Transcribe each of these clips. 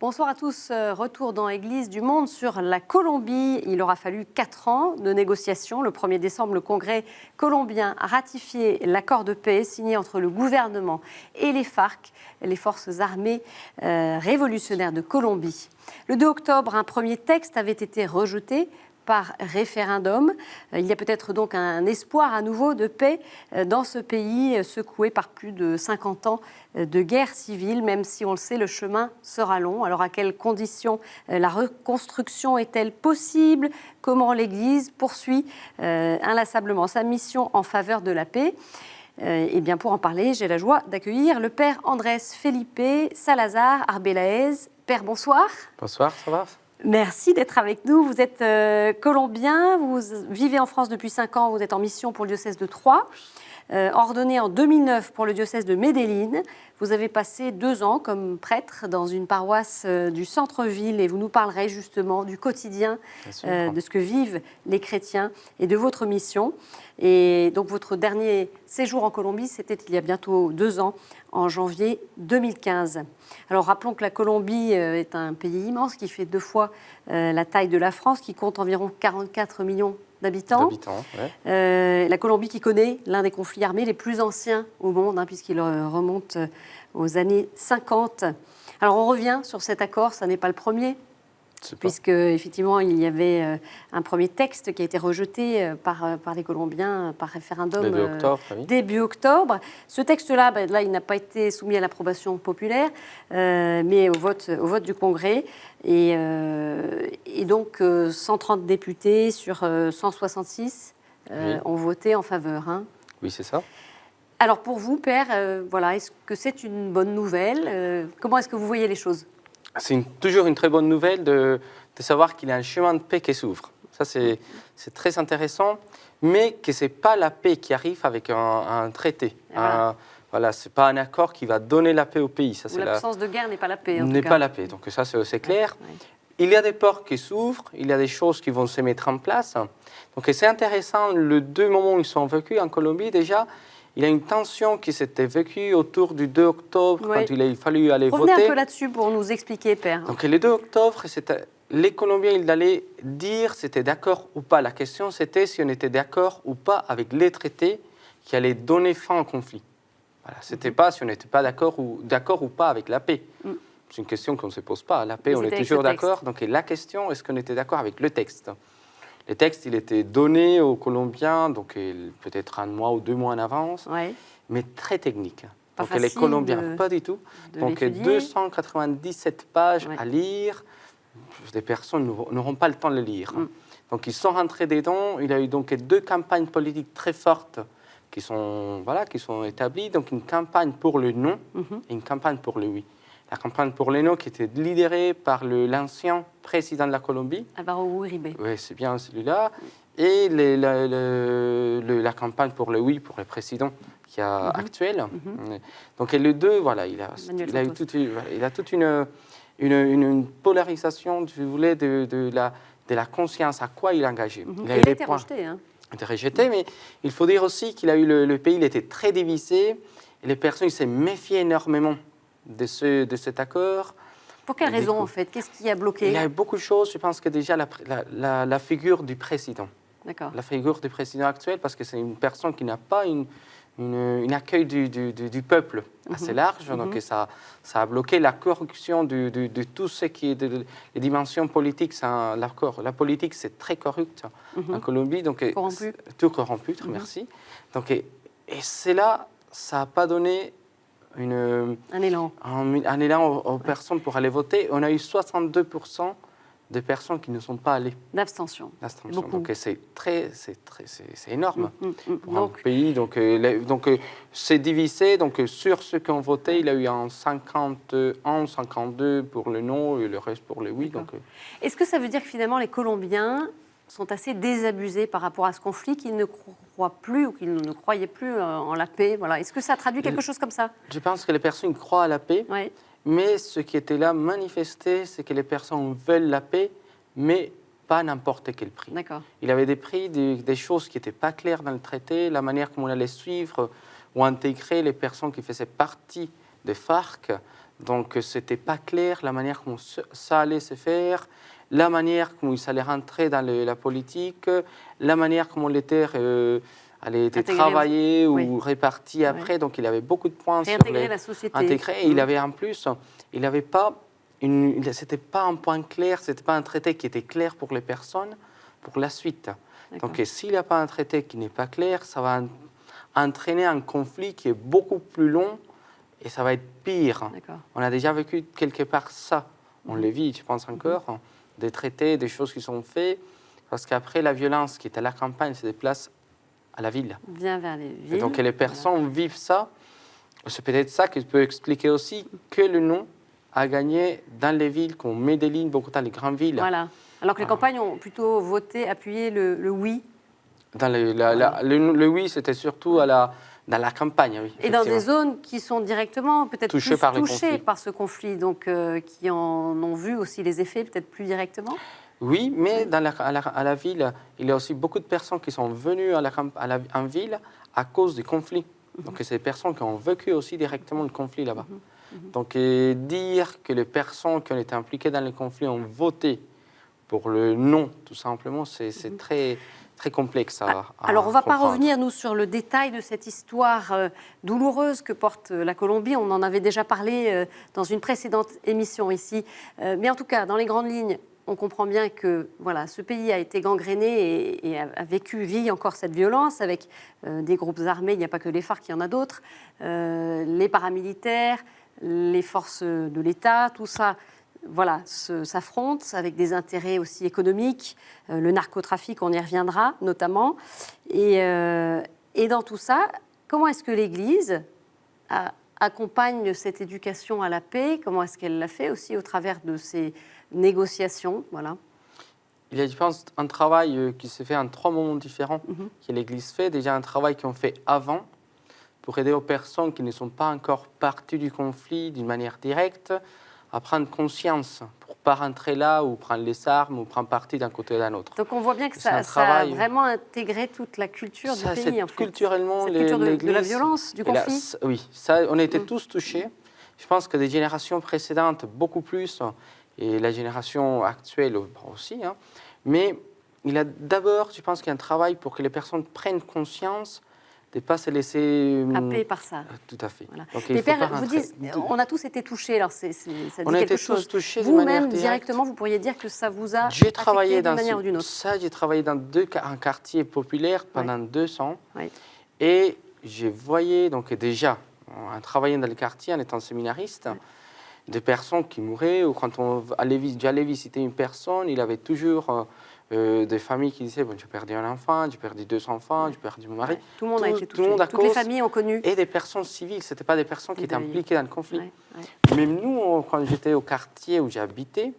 Bonsoir à tous. Retour dans Église du Monde sur la Colombie. Il aura fallu 4 ans de négociations. Le 1er décembre, le Congrès colombien a ratifié l'accord de paix signé entre le gouvernement et les FARC, les forces armées révolutionnaires de Colombie. Le 2 octobre, un premier texte avait été rejeté par référendum. Il y a peut-être donc un espoir à nouveau de paix dans ce pays secoué par plus de 50 ans de guerre civile, même si on le sait, le chemin sera long. Alors à quelles conditions la reconstruction est-elle possible? Comment l'Église poursuit inlassablement sa mission en faveur de la paix? Eh bien, pour en parler, j'ai la joie d'accueillir le père Andrés Felipe Salazar Arbelaez. Père, bonsoir. Bonsoir, ça va? Merci d'être avec nous. Vous êtes colombien, vous vivez en France depuis 5 ans, vous êtes en mission pour le diocèse de Troyes, ordonné en 2009 pour le diocèse de Medellín. Vous avez passé 2 ans comme prêtre dans une paroisse du centre-ville et vous nous parlerez justement du quotidien, de ce que vivent les chrétiens et de votre mission. Et donc votre dernier séjour en Colombie, c'était il y a bientôt 2 ans, en janvier 2015. Alors rappelons que la Colombie est un pays immense qui fait 2 fois la taille de la France, qui compte environ 44 millions d'habitants. Ouais. La Colombie qui connaît l'un des conflits armés les plus anciens au monde, puisqu'il remonte aux années 50. Alors on revient sur cet accord, ça n'est pas le premier, puisque effectivement il y avait un premier texte qui a été rejeté par les Colombiens par référendum début octobre. Ce texte-là, là, il n'a pas été soumis à l'approbation populaire, mais au vote du Congrès. Et donc 130 députés sur 166 ont voté en faveur. Oui, c'est ça. Alors pour vous, Père, voilà, est-ce que c'est une bonne nouvelle? Comment est-ce que vous voyez les choses? C'est toujours une très bonne nouvelle de savoir qu'il y a un chemin de paix qui s'ouvre. Ça, c'est très intéressant, mais que ce n'est pas la paix qui arrive avec un traité. Voilà, ce n'est pas un accord qui va donner la paix au pays. L'absence de guerre n'est pas la paix, en tout cas. N'est pas la paix, donc ça, c'est clair. Ouais. Il y a des portes qui s'ouvrent, il y a des choses qui vont se mettre en place. Donc c'est intéressant, les 2 moments où ils sont vécus en Colombie, déjà, il y a une tension qui s'était vécue autour du 2 octobre, quand il a fallu aller voter. Revenez un peu là-dessus pour nous expliquer, Père. Donc le 2 octobre, les Colombiens, ils allaient dire si c'était d'accord ou pas. La question, c'était si on était d'accord ou pas avec les traités qui allaient donner fin au conflit. Voilà, ce n'était pas si on n'était pas d'accord ou pas avec la paix. C'est une question qu'on ne se pose pas. La paix, on est toujours d'accord. Donc la question, est-ce qu'on était d'accord avec le texte? Le texte, il était donné aux Colombiens, donc peut-être 1 mois ou 2 mois en avance, mais très technique. Donc les Colombiens, pas du tout. Donc 297 pages à lire, des personnes n'auront pas le temps de le lire. Donc ils sont rentrés dedans. Il y a eu donc 2 campagnes politiques très fortes qui sont établies. Donc une campagne pour le non et une campagne pour le oui. La campagne pour le non qui était lidérée par l'ancien président de la Colombie. Álvaro Uribe. Oui, c'est bien celui-là. Et la campagne pour le oui, pour le président actuel. Donc les 2, voilà, il a toute une polarisation, si vous voulez, de la conscience, à quoi il est engagé. Il a été rejeté. Il a été rejeté, mais il faut dire aussi qu'il a eu le pays, il était très divisé, et les personnes s'est méfiées énormément de cet accord. Pour quelle raison, en fait? Qu'est-ce qui a bloqué? Il y a beaucoup de choses. Je pense que déjà la figure du président. D'accord. La figure du président actuel, parce que c'est une personne qui n'a pas un accueil du peuple assez large. Donc ça a bloqué la corruption de tout ce qui est les dimensions politiques. La politique, c'est très corrupte en Colombie. Donc, corrompu. Tout corrompu, merci. Donc, et c'est là, ça n'a pas donné un élan aux personnes pour aller voter. On a eu 62% de personnes qui ne sont pas allées. D'abstention. Donc c'est énorme pour un pays. Donc c'est divisé. Donc sur ceux qui ont voté, il y a eu un 51, 52 pour le non et le reste pour le oui. Est-ce que ça veut dire que finalement les Colombiens sont assez désabusés par rapport à ce conflit, qu'ils ne croient plus ou qu'ils ne croyaient plus en la paix. Voilà. Est-ce que ça traduit quelque chose comme ça? Je pense que les personnes croient à la paix, Oui, mais ce qui était là manifesté, c'est que les personnes veulent la paix, mais pas à n'importe quel prix. d'accord. Il avait des prix, des choses qui n'étaient pas claires dans le traité, la manière comment on allait suivre ou intégrer les personnes qui faisaient partie des FARC. Donc, ce n'était pas clair la manière comment ça allait se faire, la manière comment ils allaient rentrer dans la politique, la manière comment les terres allaient être Intégrer travaillées oui. ou réparties après. Donc, il avait beaucoup de points sur Réintégrer les la société. intégrer. Et il avait en plus, il n'avait pas c'était pas un point clair, c'était pas un traité qui était clair pour les personnes pour la suite. D'accord. Donc, s'il n'y a pas un traité qui n'est pas clair, ça va entraîner un conflit qui est beaucoup plus long et ça va être pire. D'accord. On a déjà vécu quelque part ça. On le vit, je pense encore, des traités, des choses qui sont faites, parce qu'après, la violence qui est à la campagne se déplace à la ville. Vient vers les villes. Et donc, les personnes vivent ça. C'est peut-être ça qui peut expliquer aussi que le non a gagné dans les villes comme Medellín, Bogotá, les grandes villes. Voilà. Alors que les campagnes ont plutôt voté, appuyé le oui. Dans le oui, c'était surtout dans la campagne. Oui, Et dans des effectivement. zones qui sont directement peut-être Touchées plus par le touchées conflit. par ce conflit, donc qui en ont vu aussi les effets peut-être plus directement. Oui, mais à la ville, il y a aussi beaucoup de personnes qui sont venues en ville à cause du conflit. Donc, c'est des personnes qui ont vécu aussi directement le conflit là-bas. Donc, dire que les personnes qui ont été impliquées dans le conflit ont voté pour le non, tout simplement, c'est très, très complexe à Alors, on ne va pas comprendre. revenir, nous, sur le détail de cette histoire douloureuse que porte la Colombie. On en avait déjà parlé dans une précédente émission ici. Mais en tout cas, dans les grandes lignes, on comprend bien que voilà, ce pays a été gangréné et vit encore cette violence avec des groupes armés. Il n'y a pas que les FARC, il y en a d'autres. Les paramilitaires, les forces de l'État, tout ça voilà, s'affrontent avec des intérêts aussi économiques. Le narcotrafic, on y reviendra notamment. Et dans tout ça, comment est-ce que l'Église accompagne cette éducation à la paix? Comment est-ce qu'elle l'a fait aussi au travers de ces négociations? Voilà. Il y a, je pense, un travail qui s'est fait en 3 moments différents que l'Église fait. Déjà, un travail qu'on fait avant pour aider aux personnes qui ne sont pas encore parties du conflit d'une manière directe à prendre conscience pour ne pas rentrer là ou prendre les armes ou prendre parti d'un côté ou d'un autre. Donc on voit bien que C'est un ça a travail- vraiment intégré toute la culture Ça, du c'est pays. En fait. culturellement, Cette culture de la l'Église- violence, du Et là, conflit. oui, ça, on a été tous touchés. Je pense que des générations précédentes, beaucoup plus, et la génération actuelle aussi. Hein. Mais il a d'abord, je pense qu'il y a un travail pour que les personnes prennent conscience de ne pas se laisser... Happé par ça. Tout à fait. Voilà. Donc, il Les faut pas pères, vous rentrer- dites, on a tous été touchés, alors ça dit On a été quelque chose. tous touchés de manière Vous-même, directe. directement, vous pourriez dire que ça vous a J'ai affecté travaillé d'une dans manière ou d'une autre. ça, j'ai travaillé dans un quartier populaire pendant 2 ans. Oui. Et je voyais donc déjà, en travaillant dans le quartier, en étant séminariste, des personnes qui mouraient. Ou quand j'allais visiter une personne, il avait toujours des familles qui disaient bon, j'ai perdu un enfant, j'ai perdu 2 enfants, j'ai perdu mon mari. Ouais. Tout le monde a été tout le touché. monde à Toutes les cause- familles ont connu. Et des personnes civiles, ce n'étaient pas des personnes qui Des étaient deuils. impliquées dans le conflit. Ouais, ouais. Même nous, quand j'étais au quartier où j'habitais,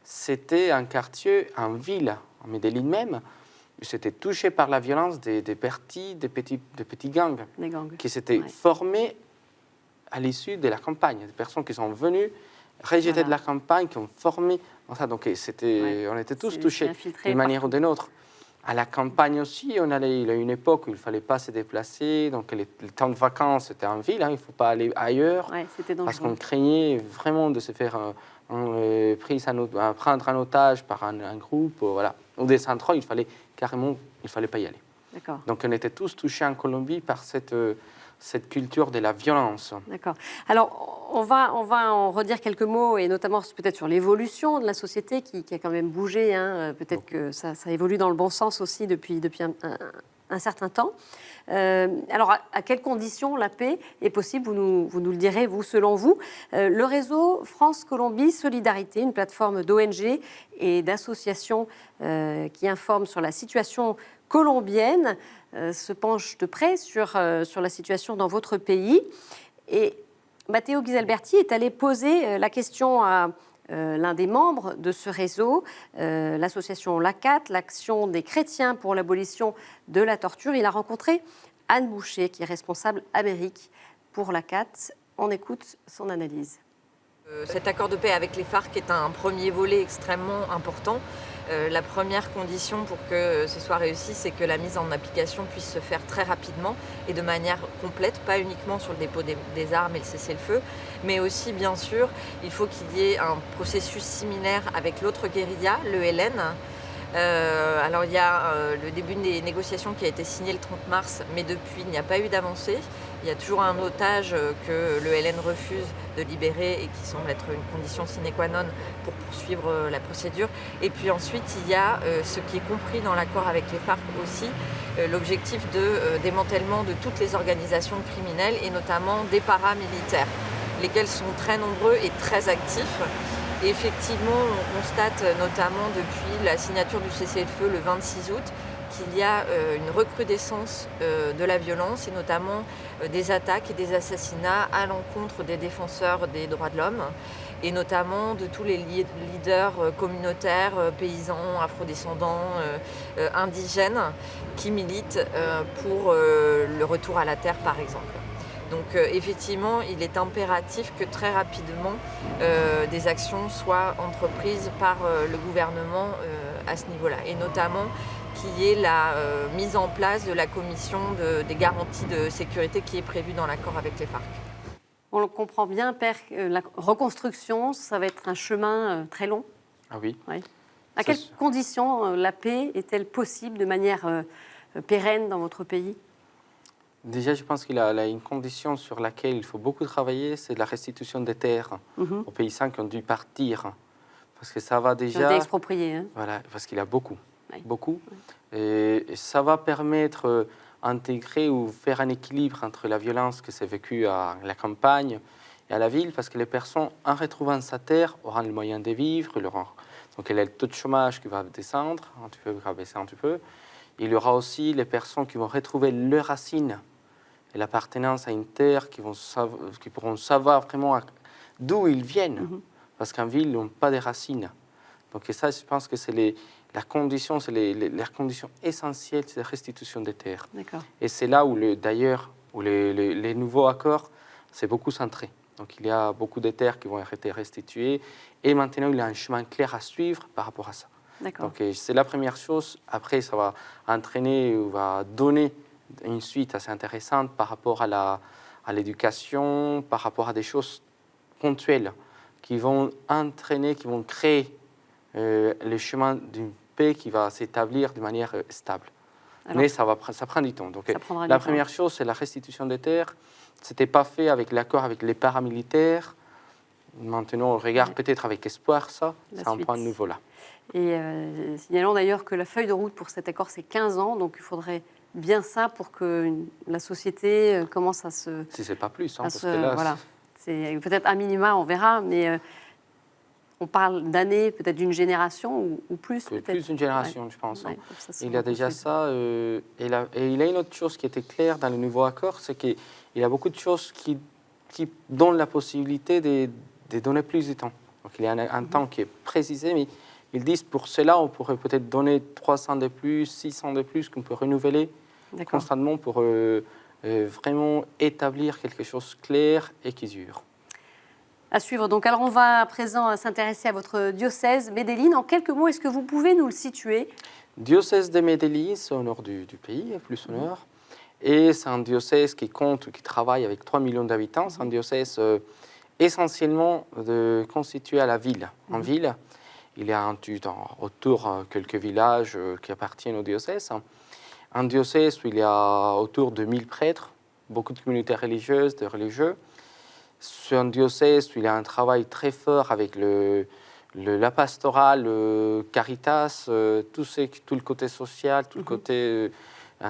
c'était un quartier en ville, en Medellín même, où c'était touché par la violence des petits gangs Des gangs. qui s'étaient Ouais. formés à l'issue de la campagne. Des personnes qui sont venues rejetées Voilà. de la campagne, qui ont formé dans ça. Donc on était tous C'est touchés infiltré d'une manière ou partout. d'une autre. À la campagne aussi, il y a une époque où il ne fallait pas se déplacer. Donc le temps de vacances, c'était en ville, hein, il ne faut pas aller ailleurs. Ouais, c'était Parce dangereux. qu'on craignait vraiment de se faire prendre en otage par un groupe, voilà. Ou des centrales, il fallait pas y aller. D'accord. Donc on était tous touchés en Colombie par cette culture de la violence. D'accord. Alors, on va en redire quelques mots, et notamment peut-être sur l'évolution de la société qui a quand même bougé. Hein. Peut-être que ça évolue dans le bon sens aussi depuis un certain temps. Alors, à quelles conditions la paix est possible, vous nous le direz, vous, selon vous. Le réseau France-Colombie Solidarité, une plateforme d'ONG et d'associations qui informe sur la situation colombienne, se penche de près sur la situation dans votre pays. Et Matteo Ghisalberti est allé poser la question à l'un des membres de ce réseau, l'association l'ACAT, l'Action des chrétiens pour l'abolition de la torture. Il a rencontré Anne Boucher, qui est responsable Amérique pour l'ACAT. On écoute son analyse. Cet accord de paix avec les FARC est un premier volet extrêmement important. La première condition pour que ce soit réussi, c'est que la mise en application puisse se faire très rapidement et de manière complète, pas uniquement sur le dépôt des armes et le cessez-le-feu, mais aussi, bien sûr, il faut qu'il y ait un processus similaire avec l'autre guérilla, le LN. Alors il y a le début des négociations qui a été signé le 30 mars, mais depuis il n'y a pas eu d'avancée. Il y a toujours un otage que le LN refuse de libérer et qui semble être une condition sine qua non pour poursuivre la procédure. Et puis ensuite il y a ce qui est compris dans l'accord avec les FARC aussi, l'objectif de démantèlement de toutes les organisations criminelles et notamment des paramilitaires, lesquels sont très nombreux et très actifs. Et effectivement, on constate notamment depuis la signature du cessez-le-feu le 26 août qu'il y a une recrudescence de la violence et notamment des attaques et des assassinats à l'encontre des défenseurs des droits de l'homme et notamment de tous les leaders communautaires, paysans, afrodescendants, indigènes qui militent pour le retour à la terre par exemple. Donc effectivement, il est impératif que très rapidement des actions soient entreprises par le gouvernement à ce niveau-là. Et notamment qu'il y ait la mise en place de la commission des garanties de sécurité qui est prévue dans l'accord avec les FARC. On le comprend bien, Père, la reconstruction, ça va être un chemin très long. Ah oui. Oui. À quelles conditions la paix est-elle possible de manière pérenne dans votre pays ? Déjà, je pense qu'il y a une condition sur laquelle il faut beaucoup travailler, c'est la restitution des terres aux paysans qui ont dû partir. Parce que ça va déjà... Ils ont été expropriés. Hein. Voilà, parce qu'il y a beaucoup. Oui. Beaucoup. Oui. Et ça va permettre d'intégrer ou faire un équilibre entre la violence que s'est vécue à la campagne et à la ville, parce que les personnes, en retrouvant sa terre, auront le moyen de vivre. Donc, il y a le taux de chômage qui va descendre, un petit peu, va baisser un petit peu. Il y aura aussi les personnes qui vont retrouver leurs racines et l'appartenance à une terre, qui pourront savoir vraiment d'où ils viennent, parce qu'en ville, ils n'ont pas de racines. Donc et ça, je pense que c'est la condition essentielle, c'est la restitution des terres. D'accord. Et c'est là où, d'ailleurs, les nouveaux accords, c'est beaucoup centré. Donc il y a beaucoup de terres qui vont être restituées, et maintenant, il y a un chemin clair à suivre par rapport à ça. D'accord. Donc c'est la première chose. Après, ça va entraîner ou va donner une suite assez intéressante par rapport à l'éducation, par rapport à des choses ponctuelles qui vont entraîner, qui vont créer le chemin d'une paix qui va s'établir de manière stable. Alors, mais ça prend du temps. Donc la première chose, c'est la restitution des terres. Ce n'était pas fait avec l'accord avec les paramilitaires. Maintenant, on regarde peut-être avec espoir ça. C'est un point nouveau là. Et signalons d'ailleurs que la feuille de route pour cet accord, c'est 15 ans. Donc il faudrait bien ça pour que la société commence à se... Si ce n'est pas plus. Parce que là, voilà. C'est peut-être un minima, on verra, mais on parle d'années, peut-être d'une génération ou plus. Plus d'une génération, je pense. Ouais, il y a déjà ça. Et il y a une autre chose qui était claire dans le nouveau accord, c'est qu'il y a beaucoup de choses qui donnent la possibilité de donner plus de temps. Donc il y a un temps qui est précisé, mais ils disent pour cela, on pourrait peut-être donner 300 de plus, 600 de plus, qu'on peut renouveler constamment pour vraiment établir quelque chose de clair et qui dure. À suivre. Donc, alors on va à présent s'intéresser à votre diocèse, Medellín. En quelques mots, est-ce que vous pouvez nous le situer ? Diocèse de Medellín, c'est au nord du pays, plus au nord. Et c'est un diocèse qui travaille avec 3 millions d'habitants. C'est un diocèse essentiellement constitué à la ville. En ville, il y a autour quelques villages qui appartiennent au diocèse. Un diocèse où il y a autour de 1000 prêtres, beaucoup de communautés religieuses, de religieux. C'est un diocèse où il y a un travail très fort avec la pastorale, le Caritas, tout le côté social, tout le côté...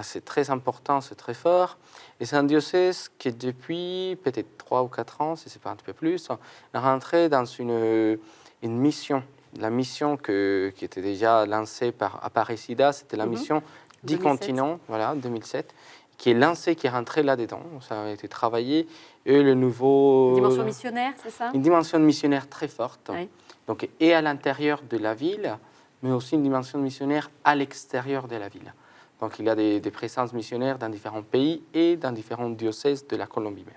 c'est très important, c'est très fort. Et c'est un diocèse qui, depuis peut-être 3 ou 4 ans, si ce n'est pas un petit peu plus, est rentré dans une mission. La mission qui était déjà lancée par Aparecida, c'était la mission 10 continents, voilà, 2007, qui est rentrée là-dedans. Ça a été travaillé. Et le nouveau... Une dimension missionnaire, c'est ça ? Une dimension missionnaire très forte. Oui. Donc, et à l'intérieur de la ville, mais aussi une dimension missionnaire à l'extérieur de la ville. Donc il y a des présences missionnaires dans différents pays et dans différents diocèses de la Colombie même.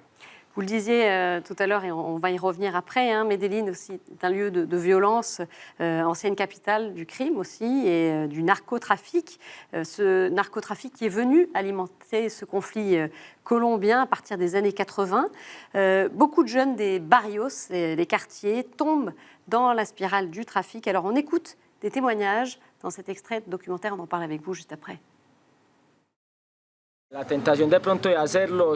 Vous le disiez tout à l'heure, et on va y revenir après, hein, Medellín aussi est un lieu de violence, ancienne capitale du crime aussi, et du narcotrafic. Ce narcotrafic qui est venu alimenter ce conflit colombien à partir des années 80. Beaucoup de jeunes des barrios, les quartiers, tombent dans la spirale du trafic. Alors on écoute des témoignages dans cet extrait de documentaire, on en parle avec vous juste après. La tentación de pronto de hacerlo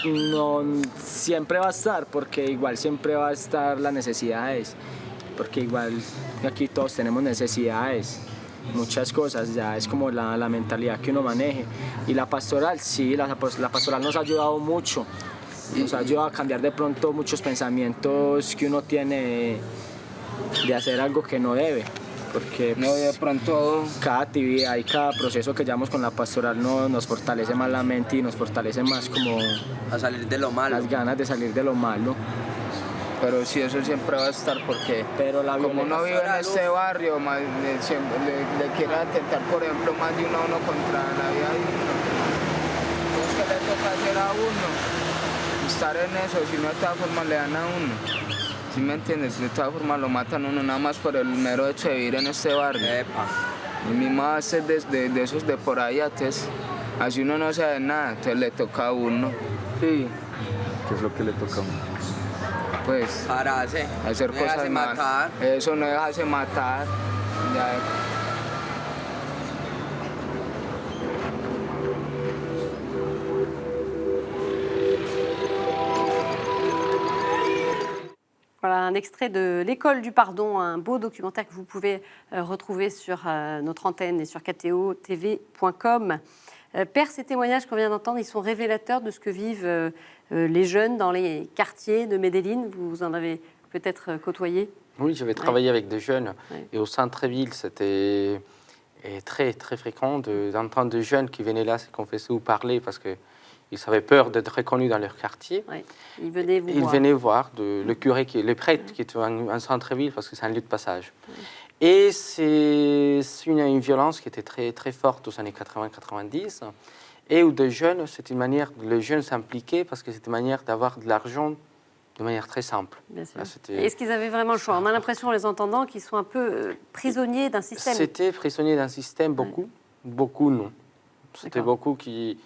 no siempre va a estar, porque igual siempre va a estar las necesidades, porque igual aquí todos tenemos necesidades, muchas cosas, ya es como la mentalidad que uno maneje. Y la pastoral, sí, la pastoral nos ha ayudado mucho, nos ha ayudado a cambiar de pronto muchos pensamientos que uno tiene de hacer algo que no debe. Porque No, de pronto cada actividad y cada proceso que llevamos con la pastoral nos fortalece más la mente y nos fortalece más como a salir de lo malo. las ganas de salir de lo malo. Pero sí, eso siempre va a estar porque Pero la como uno vive en pastoral, este barrio, siempre le quieren atentar, por ejemplo, más de uno a uno contra la vida de uno. Entonces, ¿qué le toca hacer a uno? Estar en eso, si no de todas formas le dan a uno. ¿Sí me entiendes? De todas formas lo matan a uno nada más por el mero hecho de vivir en este barrio. Y mi mamá hace de esos de por ahí, entonces, así uno no sabe nada, entonces le toca a uno. Sí, ¿Qué es lo que le toca a uno? pues Pararse, hacer no cosas dejarse malas. matar. Eso no dejarse matar. Ya. Voilà un extrait de L'école du pardon, un beau documentaire que vous pouvez retrouver sur notre antenne et sur ktotv.com. Père, ces témoignages qu'on vient d'entendre, ils sont révélateurs de ce que vivent les jeunes dans les quartiers de Medellín. Vous en avez peut-être côtoyé? Oui, j'avais travaillé avec des jeunes Ouais. et au centre-ville, c'était très, très fréquent d'entendre des jeunes qui venaient là se confesser ou parler parce qu'ils avaient peur d'être reconnus dans leur quartier. Ouais. Ils venaient vous Ils voir. venaient voir le curé, le prêtre qui est en centre-ville parce que c'est un lieu de passage. Et c'est une violence qui était très, très forte aux années 80-90 et où des jeunes, c'est une manière, les jeunes s'impliquaient parce que c'était une manière d'avoir de l'argent de manière très simple. Bien sûr. Là, c'était- Est-ce qu'ils avaient vraiment le choix? On a l'impression, en les entendant, qu'ils sont un peu prisonniers d'un système. C'était prisonnier d'un système, beaucoup, beaucoup non. C'était D'accord. beaucoup qui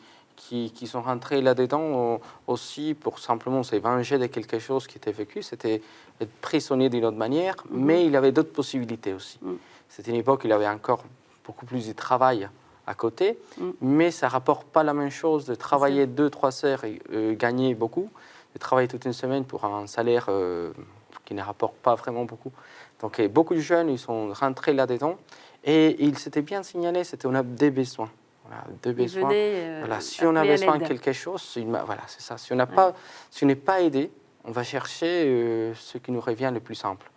sont rentrés là-dedans aussi pour simplement se venger de quelque chose qui était vécu. C'était être prisonnier d'une autre manière, mais il y avait d'autres possibilités aussi. C'était une époque où il y avait encore beaucoup plus de travail à côté, mais ça ne rapporte pas la même chose de travailler 2-3 heures et gagner beaucoup, de travailler toute une semaine pour un salaire qui ne rapporte pas vraiment beaucoup. Donc beaucoup de jeunes, ils sont rentrés là-dedans et ils s'étaient bien signalés, on a des besoins. Voilà, deux Ils besoins. venaient Voilà, si on a appeler à besoin de l'aide. quelque chose, voilà, c'est ça. Si on n'a pas, si on n'est pas aidé, on va chercher ce qui nous revient le plus simple.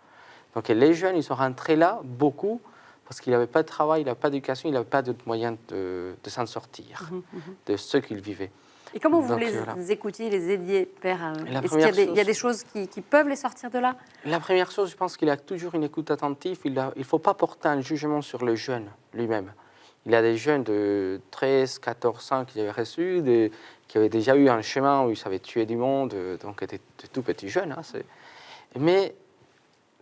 Donc les jeunes, ils sont rentrés là beaucoup parce qu'il n'y avait pas de travail, il n'y avait pas d'éducation, il n'y avait pas d'autres moyens de s'en sortir de ce qu'ils vivaient. Et comment vous Donc, les voilà. écoutiez, les aidiez, Père? La Est-ce qu'il y a première il y a des chose- choses qui peuvent les sortir de là? La première chose, je pense qu'il a toujours une écoute attentive. Il ne faut pas porter un jugement sur le jeune lui-même. Il y a des jeunes de 13, 14 ans qui avaient reçu, qui avaient déjà eu un chemin où ils savaient tuer du monde, donc étaient de tout petits jeunes. Hein, mais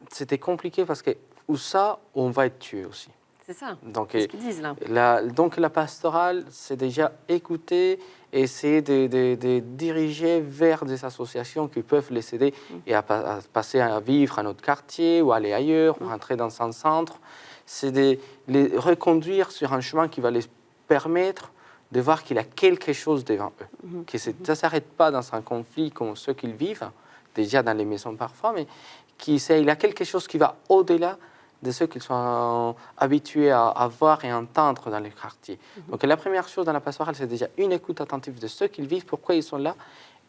c'était compliqué parce que où ça, on va être tué aussi. C'est ça, Donc, c'est ce qu'ils disent là. donc la pastorale, c'est déjà écouter, essayer de diriger vers des associations qui peuvent les aider et à passer à vivre à notre quartier ou aller ailleurs, ou rentrer dans un centre. C'est de les reconduire sur un chemin qui va les permettre de voir qu'il y a quelque chose devant eux. Que ça ne s'arrête pas dans un conflit comme ceux qu'ils vivent, déjà dans les maisons parfois, mais qu'il y a quelque chose qui va au-delà de ceux qu'ils sont habitués à voir et entendre dans les quartiers. Donc la première chose dans la pastorale, c'est déjà une écoute attentive de ceux qu'ils vivent, pourquoi ils sont là,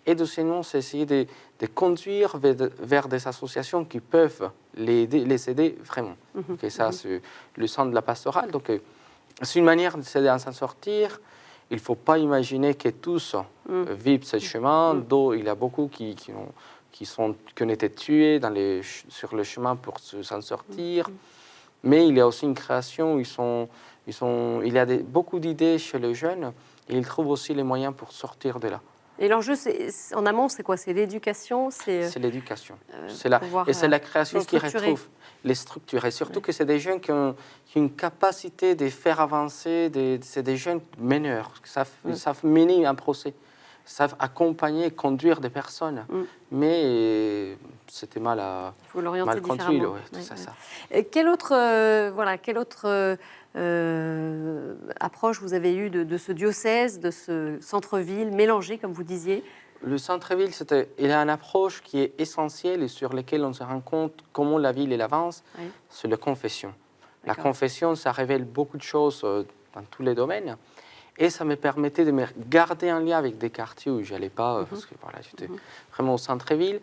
et deuxièmement, c'est essayer de conduire vers des associations qui peuvent les aider vraiment. Et ça, c'est le centre de la pastorale. Donc c'est une manière de s'aider à s'en sortir. Il ne faut pas imaginer que tous vivent ce chemin, dont il y a beaucoup qui qui ont été tués sur le chemin pour s'en sortir. Mais il y a aussi une création, il y a beaucoup d'idées chez les jeunes et ils trouvent aussi les moyens pour sortir de là. Et l'enjeu, en amont, c'est quoi? C'est l'éducation, C'est l'éducation. pouvoir, Et c'est la création les qui structurer. retrouve les structures. Et surtout que c'est des jeunes qui ont une capacité de faire avancer, c'est des jeunes meneurs, qui savent mener un procès, savent accompagner, conduire des personnes. Mais c'était Il faut l'orienter conduit. différemment. C'est ça. Et quelle autre approche vous avez eue de ce diocèse, de ce centre-ville mélangé, comme vous disiez? Le centre-ville, il a une approche qui est essentielle et sur laquelle on se rend compte comment la ville elle avance, Oui. c'est la confession. La D'accord. confession, ça révèle beaucoup de choses dans tous les domaines. Et ça me permettait de me garder en lien avec des quartiers où je n'allais pas, parce que voilà, j'étais vraiment au centre-ville.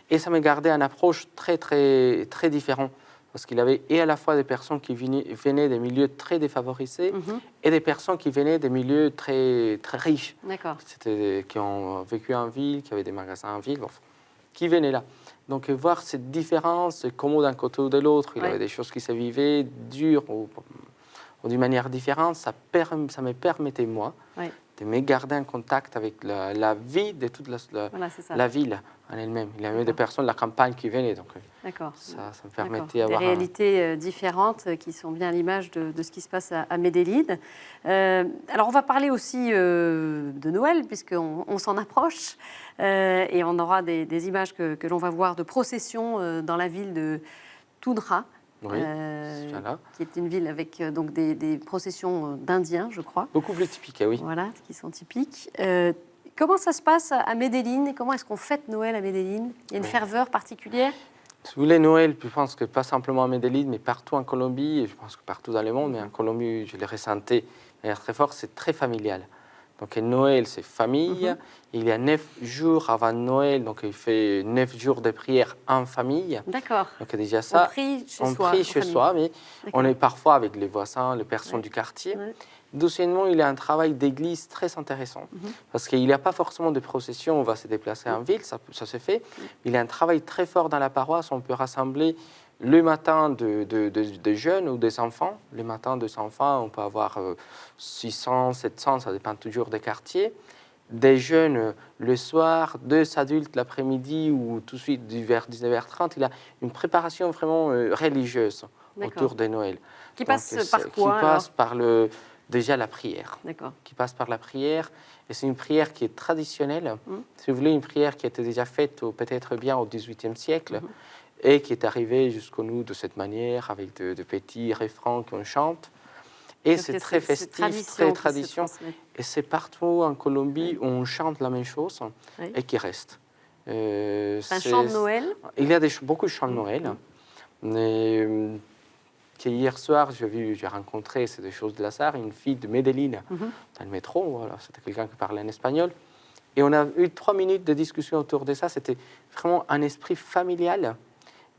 Et ça me gardait une approche très, très, très différente. Parce qu'il avait et à la fois des personnes qui venaient des milieux très défavorisés et des personnes qui venaient des milieux très, très riches. D'accord. Qui ont vécu en ville, qui avaient des magasins en ville, qui venaient là. Donc voir cette différence, comment d'un côté ou de l'autre, il y avait des choses qui se vivaient dures ou d'une manière différente, ça me permettait, moi, de me garder en contact avec la vie de toute la ville en elle-même. Il y avait des personnes de la campagne qui venaient, donc ça me permettait d'avoir des réalités différentes qui sont bien à l'image de ce qui se passe à Medellín. Alors on va parler aussi de Noël, puisqu'on s'en approche, et on aura des images que l'on va voir de procession dans la ville de Tunja. Oui, qui est une ville avec donc des processions d'Indiens, je crois. Beaucoup plus typiques, oui. Voilà, qui sont typiques. Comment ça se passe à Medellín et comment est-ce qu'on fête Noël à Medellín? Il y a une ferveur particulière? Si vous voulez, Noël, je pense que pas simplement à Medellín, mais partout en Colombie, et je pense que partout dans le monde, mais en Colombie, je le ressentais de manière très forte, c'est très familial. Donc Noël, c'est famille. Il y a 9 jours avant Noël, donc il fait 9 jours de prière en famille. D'accord. Donc déjà ça, on prie chez on soi. prie chez soi, mais on est parfois avec les voisins, les personnes du quartier. Deuxièmement, il y a un travail d'église très intéressant, parce qu'il n'y a pas forcément de procession, on va se déplacer en ville, ça se fait. Il y a un travail très fort dans la paroisse, on peut rassembler le matin de jeunes ou des enfants. Le matin des enfants, on peut avoir 600, 700, ça dépend toujours des quartiers. Des jeunes le soir, 2 adultes l'après-midi ou tout de suite vers 19h30. Il y a une préparation vraiment religieuse autour de Noël. Qui passe par quoi? Qui passe par déjà la prière. D'accord. Qui passe par la prière. Et c'est une prière qui est traditionnelle. Si vous voulez, une prière qui a été déjà faite peut-être bien au XVIIIe siècle. Et qui est arrivé jusqu'à nous de cette manière, avec de petits refrains qu'on chante. Et c'est très festif, très tradition. Et c'est partout en Colombie où on chante la même chose et qui reste. C'est un chant de Noël? Il y a beaucoup de chants de Noël. Hier soir, j'ai rencontré, c'est des choses de hasard, une fille de Medellín dans le métro. Voilà, c'était quelqu'un qui parlait en espagnol. Et on a eu 3 minutes de discussion autour de ça. C'était vraiment un esprit familial,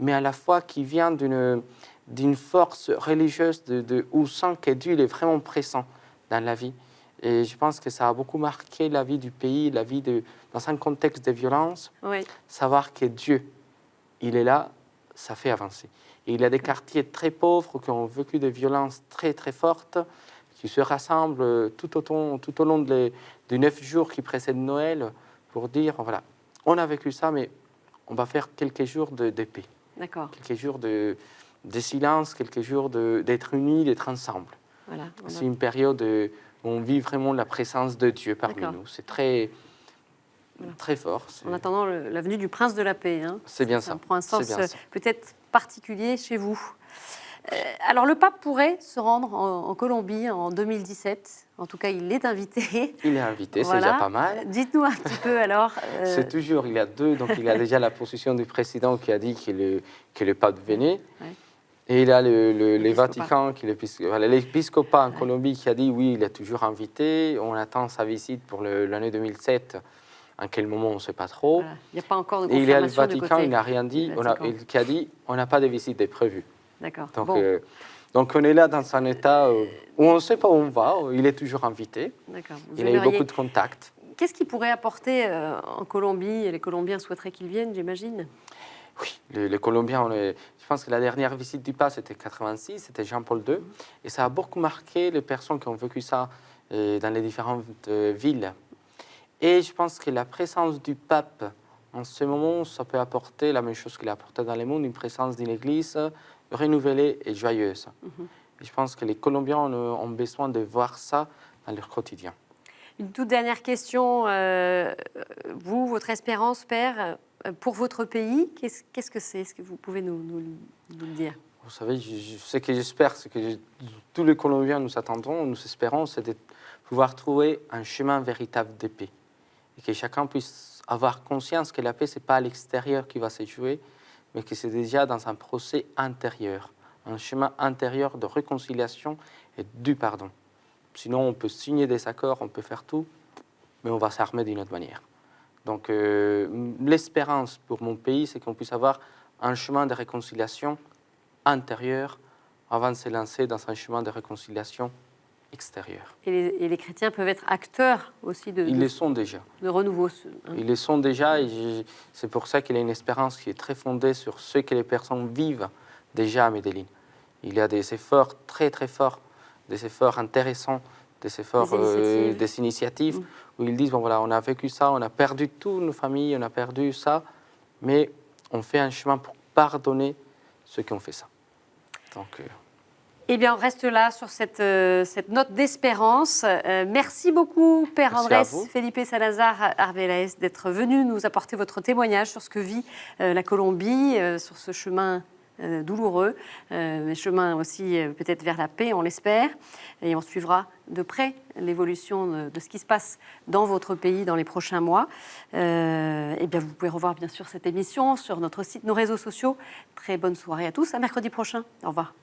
mais à la fois qui vient d'une force religieuse où on sent que Dieu est vraiment présent dans la vie. Et je pense que ça a beaucoup marqué la vie du pays, dans un contexte de violence. Savoir que Dieu, il est là, ça fait avancer. Et il y a des quartiers très pauvres qui ont vécu des violences très très fortes, qui se rassemblent tout au long des 9 jours qui précèdent Noël pour dire, voilà, on a vécu ça, mais on va faire quelques jours de paix. D'accord. Quelques jours de silence, quelques jours d'être unis, d'être ensemble. Voilà, c'est une période où on vit vraiment la présence de Dieu parmi nous. C'est très, très fort. En attendant la venue du prince de la paix. Hein. C'est bien ça. Ça prend un sens peut-être particulier chez vous. Alors le pape pourrait se rendre en Colombie en 2017. En tout cas, il est invité. Il est invité, c'est déjà pas mal. Dites-nous un petit peu alors. C'est toujours, il y a 2, donc il y a déjà la position du président qui a dit que le pape venait. Et il y a le Vatican, l'épiscopat en Colombie qui a dit oui, il est toujours invité. On attend sa visite pour l'année 2007. En quel moment, on ne sait pas trop. Voilà. Il n'y a pas encore de confirmation. Et il y a le Vatican, il n'a rien dit, qui a dit on n'a pas de visite prévue. D'accord. Donc on est là dans un état où on ne sait pas où on va, il est toujours invité. D'accord. Il a eu beaucoup de contacts. Qu'est-ce qu'il pourrait apporter en Colombie? Et les Colombiens souhaiteraient qu'il vienne, j'imagine. Oui, les Colombiens, je pense que la dernière visite du pape, c'était 86, c'était Jean-Paul II. Et ça a beaucoup marqué les personnes qui ont vécu ça dans les différentes villes. Et je pense que la présence du pape, en ce moment, ça peut apporter la même chose qu'il a apporté dans le monde, une présence d'une église renouvelée et joyeuse. Et je pense que les Colombiens ont besoin de voir ça dans leur quotidien. Une toute dernière question. Vous, votre espérance, Père, pour votre pays, qu'est-ce que c'est? Est-ce que vous pouvez nous le dire? Vous savez, ce que j'espère, ce que tous les Colombiens nous attendons, nous espérons, c'est de pouvoir trouver un chemin véritable de paix. Et que chacun puisse avoir conscience que la paix, ce n'est pas à l'extérieur qui va se jouer, mais que c'est déjà dans un procès intérieur, un chemin intérieur de réconciliation et du pardon. Sinon, on peut signer des accords, on peut faire tout, mais on va s'armer d'une autre manière. Donc, l'espérance pour mon pays, c'est qu'on puisse avoir un chemin de réconciliation intérieure avant de se lancer dans un chemin de réconciliation extérieure. Et les chrétiens peuvent être acteurs aussi Ils le sont déjà. de renouveau. Ils le sont déjà et c'est pour ça qu'il y a une espérance qui est très fondée sur ce que les personnes vivent déjà à Medellín. Il y a des efforts très très forts, des efforts intéressants, des efforts, des initiatives où ils disent, bon voilà, on a vécu ça, on a perdu toutes nos familles, on a perdu ça, mais on fait un chemin pour pardonner ceux qui ont fait ça. Donc, Eh bien, on reste là sur cette note d'espérance. Merci beaucoup, Père Merci Andrés à vous. Felipe Salazar Arbeláez, d'être venu nous apporter votre témoignage sur ce que vit la Colombie, sur ce chemin douloureux, mais chemin aussi peut-être vers la paix, on l'espère. Et on suivra de près l'évolution de ce qui se passe dans votre pays dans les prochains mois. Eh bien, vous pouvez revoir bien sûr cette émission sur notre site, nos réseaux sociaux. Très bonne soirée à tous. À mercredi prochain. Au revoir.